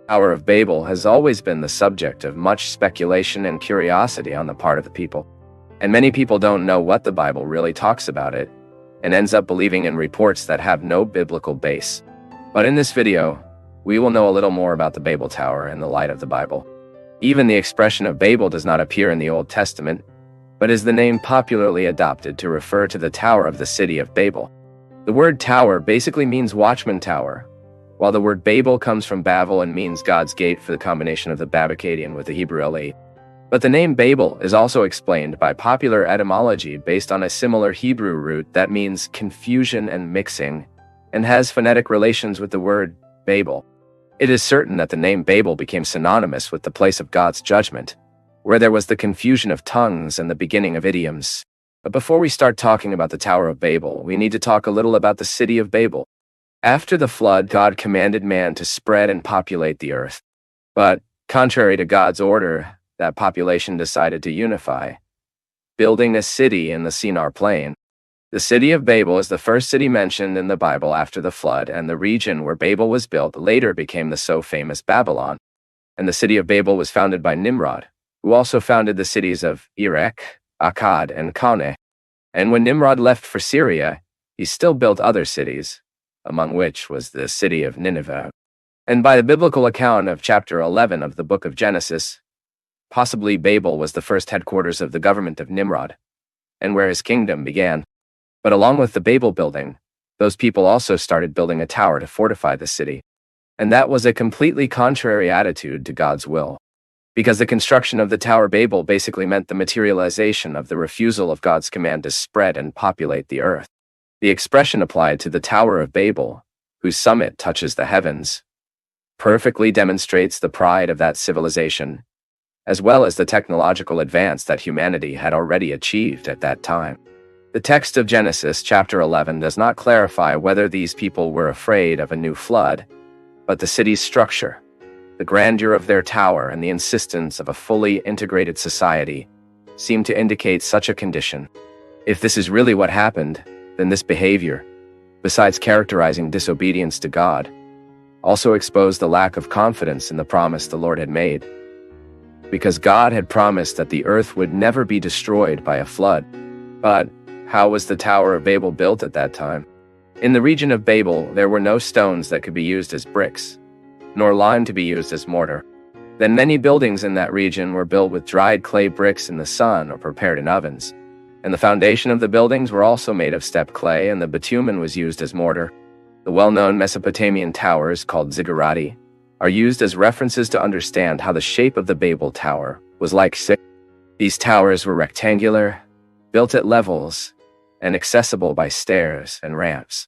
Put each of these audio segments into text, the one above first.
Tower of Babel has always been the subject of much speculation and curiosity on the part of the people. And many people don't know what the Bible really talks about it, and ends up believing in reports that have no biblical base. But in this video, we will know a little more about the Babel Tower in the light of the Bible. Even the expression of Babel does not appear in the Old Testament, but is the name popularly adopted to refer to the tower of the city of Babel. The word tower basically means watchman tower, while the word Babel comes from Babel and means God's gate for the combination of the Babakadian with the Hebrew Elate. But the name Babel is also explained by popular etymology based on a similar Hebrew root that means confusion and mixing, and has phonetic relations with the word Babel. It is certain that the name Babel became synonymous with the place of God's judgment, where there was the confusion of tongues and the beginning of idioms. But before we start talking about the Tower of Babel, we need to talk a little about the city of Babel. After the flood, God commanded man to spread and populate the earth. But, contrary to God's order, that population decided to unify, building a city in the Shinar plain. The city of Babel is the first city mentioned in the Bible after the flood, and the region where Babel was built later became the so famous Babylon. And the city of Babel was founded by Nimrod, who also founded the cities of Erech, Akkad, and Calneh. And when Nimrod left for Syria, he still built other cities, among which was the city of Nineveh. And by the biblical account of chapter 11 of the book of Genesis, possibly Babel was the first headquarters of the government of Nimrod, and where his kingdom began. But along with the Babel building, those people also started building a tower to fortify the city. And that was a completely contrary attitude to God's will, because the construction of the Tower Babel basically meant the materialization of the refusal of God's command to spread and populate the earth. The expression applied to the Tower of Babel, whose summit touches the heavens, perfectly demonstrates the pride of that civilization, as well as the technological advance that humanity had already achieved at that time. The text of Genesis chapter 11 does not clarify whether these people were afraid of a new flood, but the city's structure, the grandeur of their tower, and the insistence of a fully integrated society seem to indicate such a condition. If this is really what happened, then this behavior, besides characterizing disobedience to God, also exposed the lack of confidence in the promise the Lord had made. Because God had promised that the earth would never be destroyed by a flood. But how was the Tower of Babel built at that time? In the region of Babel, there were no stones that could be used as bricks, nor lime to be used as mortar. Then many buildings in that region were built with dried clay bricks in the sun or prepared in ovens. And the foundation of the buildings were also made of steppe clay, and the bitumen was used as mortar. The well-known Mesopotamian towers, called ziggurati, are used as references to understand how the shape of the Babel Tower was like. These towers were rectangular, built at levels, and accessible by stairs and ramps.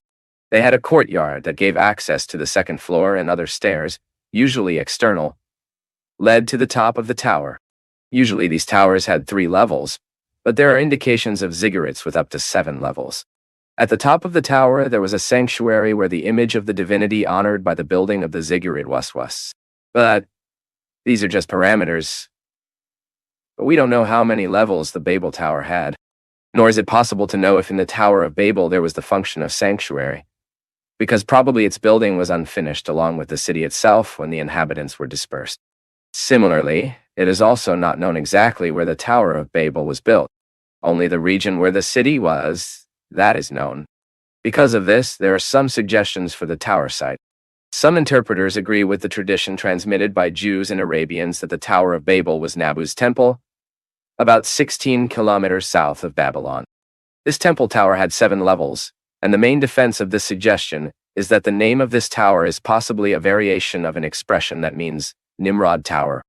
They had a courtyard that gave access to the second floor, and other stairs, usually external, led to the top of the tower. Usually these towers had 3 levels, but there are indications of ziggurats with up to 7 levels. At the top of the tower, there was a sanctuary where the image of the divinity honored by the building of the ziggurat was. But these are just parameters. But we don't know how many levels the Babel Tower had, nor is it possible to know if in the Tower of Babel there was the function of sanctuary, because probably its building was unfinished along with the city itself when the inhabitants were dispersed. Similarly, it is also not known exactly where the Tower of Babel was built. Only the region where the city was, that is known. Because of this, there are some suggestions for the tower site. Some interpreters agree with the tradition transmitted by Jews and Arabians that the Tower of Babel was Nabu's temple, about 16 kilometers south of Babylon. This temple tower had 7 levels, and the main defense of this suggestion is that the name of this tower is possibly a variation of an expression that means Nimrod Tower.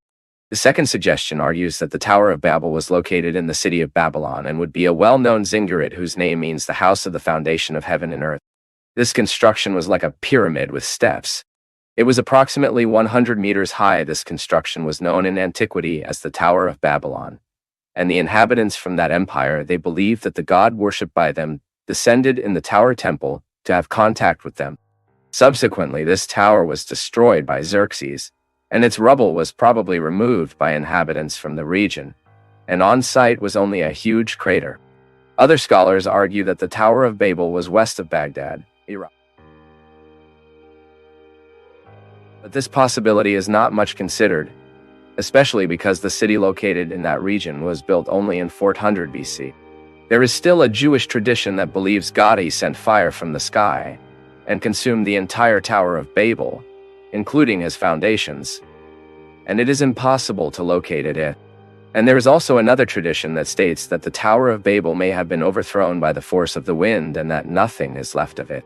The second suggestion argues that the Tower of Babel was located in the city of Babylon and would be a well-known ziggurat whose name means the house of the foundation of heaven and earth. This construction was like a pyramid with steps. It was approximately 100 meters high. This construction was known in antiquity as the Tower of Babylon. And the inhabitants from that empire, they believed that the god worshipped by them descended in the tower temple to have contact with them. Subsequently, this tower was destroyed by Xerxes, and its rubble was probably removed by inhabitants from the region, and on site was only a huge crater. Other scholars argue that the Tower of Babel was west of Baghdad, Iraq. But this possibility is not much considered, especially because the city located in that region was built only in 400 BC. There is still a Jewish tradition that believes God sent fire from the sky and consumed the entire Tower of Babel, including his foundations, and it is impossible to locate it. And there is also another tradition that states that the Tower of Babel may have been overthrown by the force of the wind and that nothing is left of it.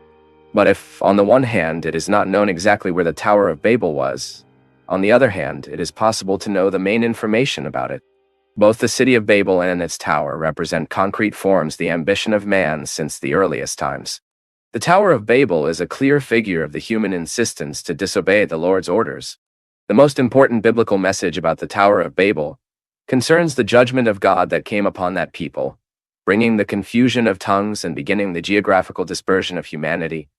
But if, on the one hand, it is not known exactly where the Tower of Babel was, on the other hand, it is possible to know the main information about it. Both the city of Babel and its tower represent concrete forms, the ambition of man since the earliest times. The Tower of Babel is a clear figure of the human insistence to disobey the Lord's orders. The most important biblical message about the Tower of Babel concerns the judgment of God that came upon that people, bringing the confusion of tongues and beginning the geographical dispersion of humanity,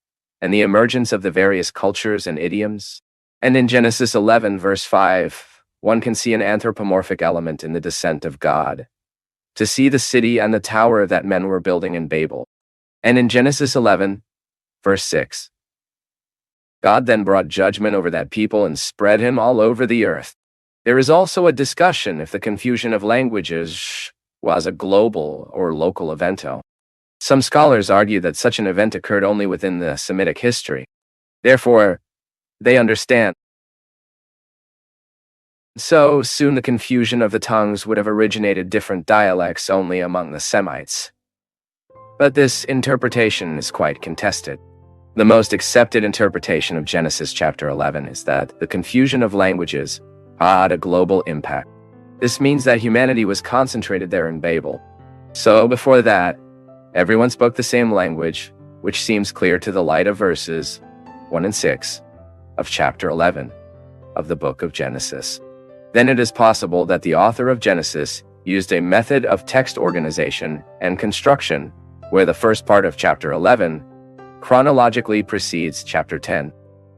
and the emergence of the various cultures and idioms. And in Genesis 11, verse 5, one can see an anthropomorphic element in the descent of God, to see the city and the tower that men were building in Babel. And in Genesis 11, verse 6, God then brought judgment over that people and spread him all over the earth. There is also a discussion if the confusion of languages was a global or local event. Some scholars argue that such an event occurred only within the Semitic history. Therefore, they understand. So soon the confusion of the tongues would have originated different dialects only among the Semites. But this interpretation is quite contested. The most accepted interpretation of Genesis chapter 11 is that the confusion of languages had a global impact. This means that humanity was concentrated there in Babel. So before that, everyone spoke the same language, which seems clear to the light of verses 1 and 6 of chapter 11 of the book of Genesis. Then it is possible that the author of Genesis used a method of text organization and construction where the first part of chapter 11 chronologically precedes chapter 10.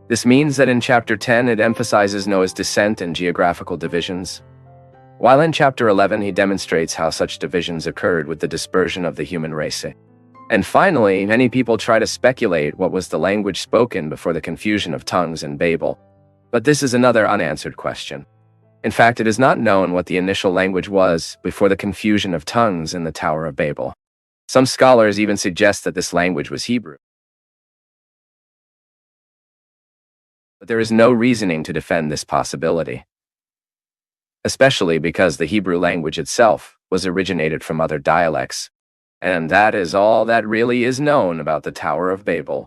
This means that in chapter 10 it emphasizes Noah's descent and geographical divisions, while in chapter 11 he demonstrates how such divisions occurred with the dispersion of the human race. And finally, many people try to speculate what was the language spoken before the confusion of tongues in Babel. But this is another unanswered question. In fact, it is not known what the initial language was before the confusion of tongues in the Tower of Babel. Some scholars even suggest that this language was Hebrew. But there is no reasoning to defend this possibility, especially because the Hebrew language itself was originated from other dialects. And that is all that really is known about the Tower of Babel.